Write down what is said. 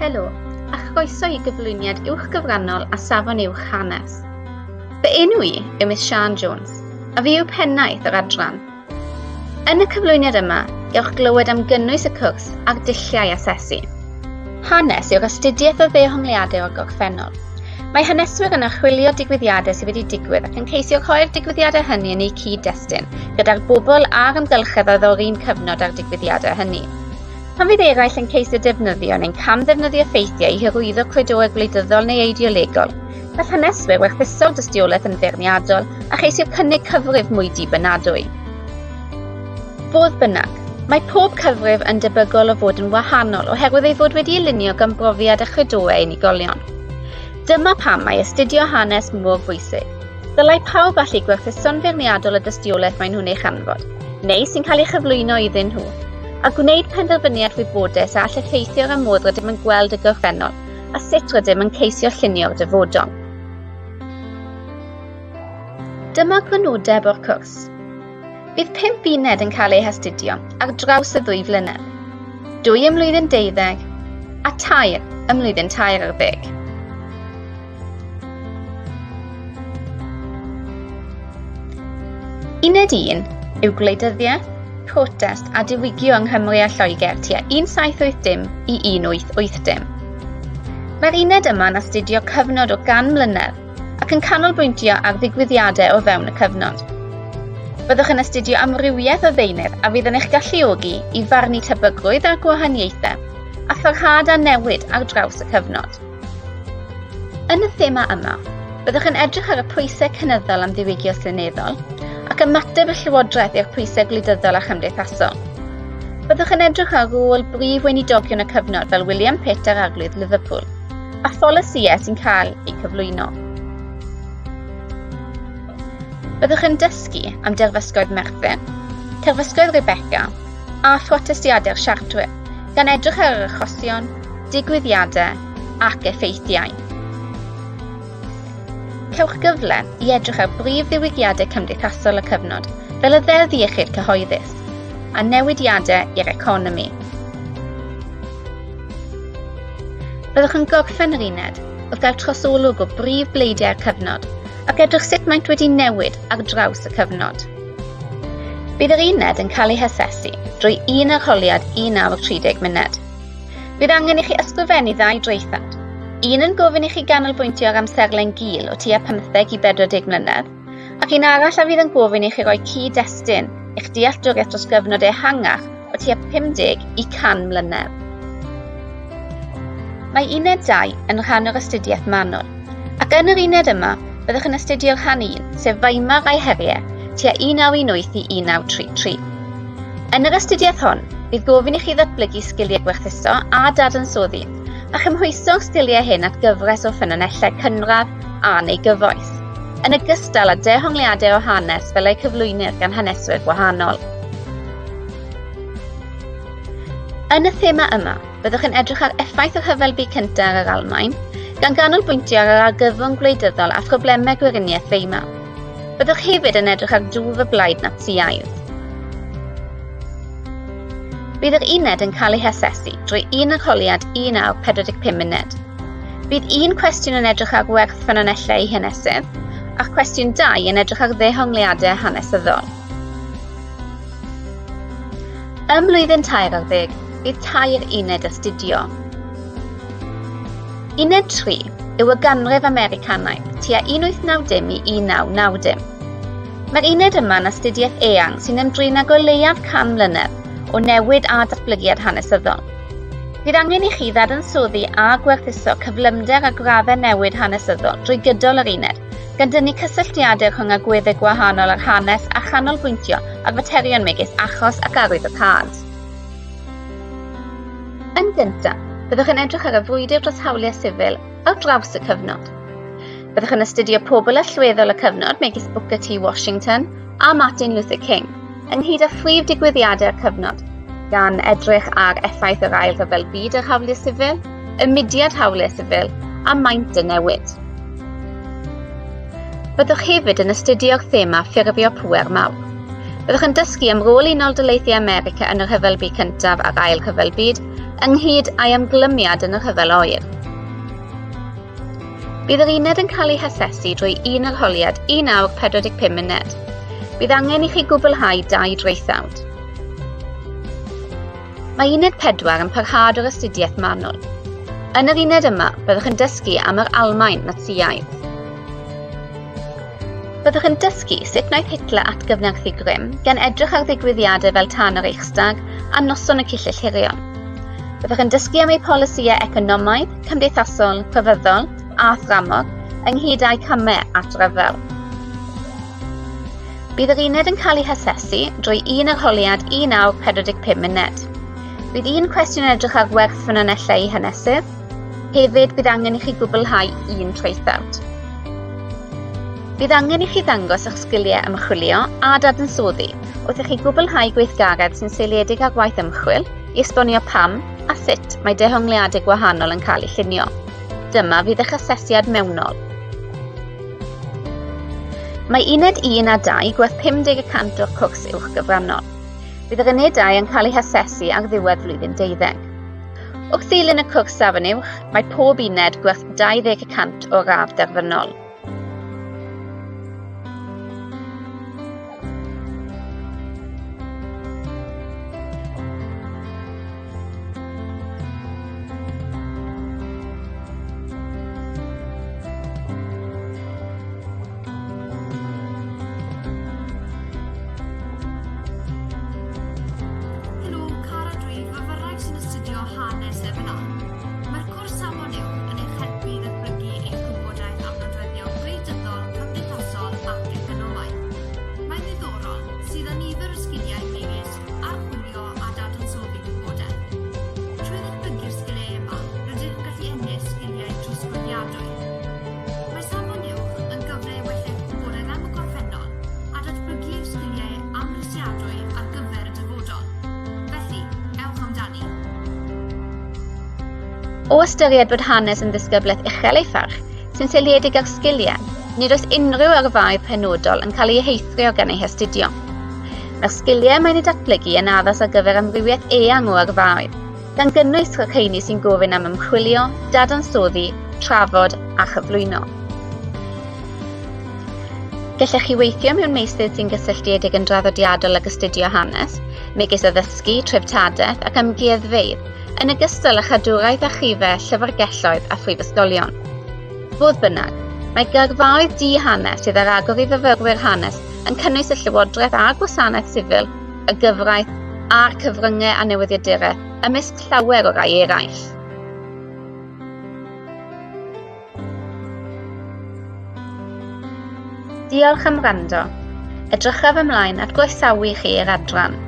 Helo, a chroeso I gyflwyniad uwchgyfrannol a safon uwch hanes. Fy enw I yw Miss Sian Jones, a fi yw pennaeth yr adran. Yn y cyflwyniad yma, gewch glywed am gynnwys y cwrs ac dulliau asesu. Hanes yw'r astudiaeth o ddehongliadau o'r gorffennol. Mae haneswyr yn archwilio digwyddiadau sydd wedi digwydd ac yn ceisio rhoi'r digwyddiadau hynny yn eu cyd-destun gyda'r bobl a'r ymgylchedd o'r un cyfnod ar digwyddiadau hynny. Pan fydd eraill yn ceisio defnyddio neu'n camddefnyddio ffeithiau I hyrwyddo credoau gwleidyddol neu eideolegol, gall haneswyr werthuso'r dystiolaeth yn feirniadol a cheisio cynnig cyfrif mwy dibynadwy. Fodd bynnag, mae pob cyfrif yn debygol o fod yn wahanol oherwydd ei fod wedi elunio gan brofiad a chredoau unigolion. Dyma pam mae astudio hanes mor bwysig. Dylai pawb allu gwerthuso'n feirniadol y dystiolaeth maen nhw'n ei chanfod, neu sy'n cael ei chyflwyno iddyn nhw, a gwneud penderfyniad wybodaeth a all effeithio ar y modd rydym yn gweld y gorffennol, a sut rydym yn ceisio llunio'r dyfodol. Dyma grynodeb o'r cwrs. Bydd 5 uned yn cael eu hastudio ar draws y 2 flynedd, 2 ym mlwyddyn 12 a 3 ym mlwyddyn 13. Uned 1 yw gwleidyddiaeth, protest a diwygio yng Nghymru a Lloegr tua 1780 I 1880. Mae'r uned yma'n astudio cyfnod o 100 mlynedd ac yn canolbwyntio ar ddigwyddiadau o fewn y cyfnod. Byddwch yn astudio amrywiaeth o ddeunydd a fydd yn eich galluogi I farnu tebygrwydd a'r gwahaniaethau a thorhad a newid ar draws y cyfnod. Yn y thema yma, byddwch yn edrych ar y pwysau cynyddol am ddiwygio seneddol ac ymateb y llywodraeth i'r pwysau gwleidyddol a chymdeithasol. Byddwch yn edrych ar rôl brif weinidogion y cyfnod fel William Pitt ar arglwydd Liverpool a pholisïau sy'n cael eu cyflwyno. Byddwch yn dysgu am derfysgoedd Merthin, terfysgoedd Rebecca a phrotestiadau'r Siartwyr gan edrych ar yr achosion, digwyddiadau ac effeithiau. Cewch gyfle I edrych ar brif ddiwygiadau cymdeithasol y cyfnod fel y ddeddf iechyd cyhoeddus a newidiadau i'r economi. Byddwch yn gorffen yr uned wrth gael trosolwg o brif bleidiau'r cyfnod ac edrych sut maent wedi newid ar draws y cyfnod. Bydd yr uned yn cael ei hasesu drwy un arholiad 1930 munud. Bydd angen I chi ysgrifennu 2 draethawd. Un yn gofyn I chi ganolbwyntio ar amserlen gul o tua 15 I 40 mlynedd, ac un arall a fydd yn gofyn I chi roi cyd-destun i'ch dealltwriaeth dros gyfnod ehangach o tua 50 I 100 mlynedd. Mae uned 2 yn rhan o'r astudiaeth manwl, ac yn yr uned yma byddwch yn astudio'r rhan 1, sef Weimar a'i heriau, tua 1918 I 1933. Yn yr astudiaeth hon, bydd gofyn I chi ddatblygu sgiliau gwerthuso a dadansoddi, a chymhwyso'r sgiliau hyn at gyfres o ffynonellau cynradd a neu gyfoes, yn ogystal â dehongliadau o hanes fel eu cyflwynir gan haneswyr gwahanol. Yn y thema yma, byddwch yn edrych ar effaith y Rhyfel Byd Cyntaf ar yr Almaen, gan ganolbwyntio ar yr argyfwng gwleidyddol a phroblemau gweriniaeth Weimar. Byddwch hefyd yn edrych ar dwf y blaid Natsiaidd. Bydd yr uned yn cael ei hasesu drwy un arholiad 1945 munud. Bydd un cwestiwn yn edrych ar werth ffynonellau eu hanesydd, ac cwestiwn 2 yn edrych ar ddehongliadau hanesyddol. Ym mlwyddyn 13, bydd 2 uned astudio. Uned 3 yw y ganrif Americanaidd, tua 1890 I 1990. Mae'r uned yma'n astudiaeth eang sy'n ymdrin ag o leiaf 100 mlynedd o newid a datblygiad hanesyddol. Bydd angen I chi ddadansoddi a gwerthuso cyflymder a graddau newid hanesyddol drwy gydol yr uned, gan dynnu cysylltiadau rhwng agweddau gwahanol ar hanes a chanolbwyntio ar faterion megis achos ac arwyddocâd. Yn gyntaf, byddwch yn edrych ar y frwydr dros hawliau sifil ar draws y cyfnod. Byddwch yn astudio pobl allweddol y cyfnod megis Booker T. Washington a Martin Luther King, ynghyd â phrif digwyddiadau'r cyfnod, gan edrych ar effaith yr ail rhyfel byd ar hawliau sifil, y mudiad hawliau sifil a maint y newid. Byddwch hefyd yn astudio'r thema ffurfio pŵer mawr. Byddwch yn dysgu am rôl Unol Daleithiau America yn yr Rhyfel Byd Cyntaf a'r Ail Rhyfel Byd, ynghyd â'i ymglymiad yn y Rhyfel Oer. Bydd yr uned yn cael ei hasesu drwy un arholiad 1 awr 45 munud. Bydd angen i chi gwblhau 2 draethawd. Mae uned 4 yn parhad o'r astudiaeth manwl. Yn yr uned yma, byddwch yn dysgu am yr Almaen Natsïaidd. Byddwch yn dysgu sut wnaeth Hitler atgyfnerthu grym gan edrych ar ddigwyddiadau fel Tan yr Reichstag a Noson y Cyllell Hirion. Byddwch yn dysgu am ei polisïau economaidd, cymdeithasol, crefyddol a thramog ynghyd â'i camau at ryfel. Bydd yr uned yn cael ei hasesu drwy un arholiad 1 awr 45 munud. Bydd un cwestiwn edrych ar werth ffynonellau hanesydd. Hefyd bydd angen i chi gwblhau 1 traethawd. Bydd angen i chi ddangos eich sgiliau ymchwilio a dadansoddi wrth i chi gwblhau gweithgaredd sy'n seiliedig ar gwaith ymchwil i esbonio pam a sut mae dehongliadau gwahanol yn cael eu llunio. Dyma fydd eich asesiad mewnol. Mae uned 1 a 2 gwerth 50% o'r cwrs uwchgyfrannol. Bydd yr uned 2 yn cael ei hasesu ar ddiwedd flwyddyn 12. Wrth ddilyn y cwrs safon uwch, mae pob uned gwerth 20% o radd derfynol. Hanes Efenol. Mae'r cwrs safon uwch yn eich helpu i ddatblygu eich gwybodaeth am nodweddion gwleidyddol, cymdeithasol ac economaidd. Mae'n ddiddorol sydd â nifer o sgiliau megis, archwilio a dadansoddi gwybodaeth. Trwy ddatblygu'r sgiliau yma, rydych yn gallu ennill sgiliau trosglwyddiadwy. Mae safon uwch yn gyfle i wellu'ch gwybodaeth am y gorffennol a datblygu'r sgiliau amrysiadwy ar gyfer y dyfodol. Felly, ewch amdani. O ystyried bod hanes yn ddisgybleth uchel ei pharch, sy'n seiliedig ar sgiliau, nid oes unrhyw yrfaudd penodol yn cael ei heithrio gan ei hastudio. Mae'r sgiliau mae'n ei datblygu yn addas ar gyfer amrywiaeth eang o yrfaudd, gan gynnwys rheini sy'n gofyn am ymchwilio, dadansoddi, trafod a chyflwyno. Gallech chi weithio mewn meysydd sy'n gysylltiedig yn draddodiadol ag astudio hanes, megis addysgu, treftadaeth ac amgueddfeydd, yn ogystal â chadwraeth archifau, llyfrgelloedd a phrifysgolion. Fodd bynnag, mae gyrfaoedd di-hanes sydd ar agor i fyfyrwyr hanes yn cynnwys y Llywodraeth a Gwasanaeth Sifil, y gyfraith a'r cyfryngau a newyddiaduraeth ymysg llawer o rai eraill. Diolch am wrando. Edrychaf ymlaen at groesawu chi i'r adran.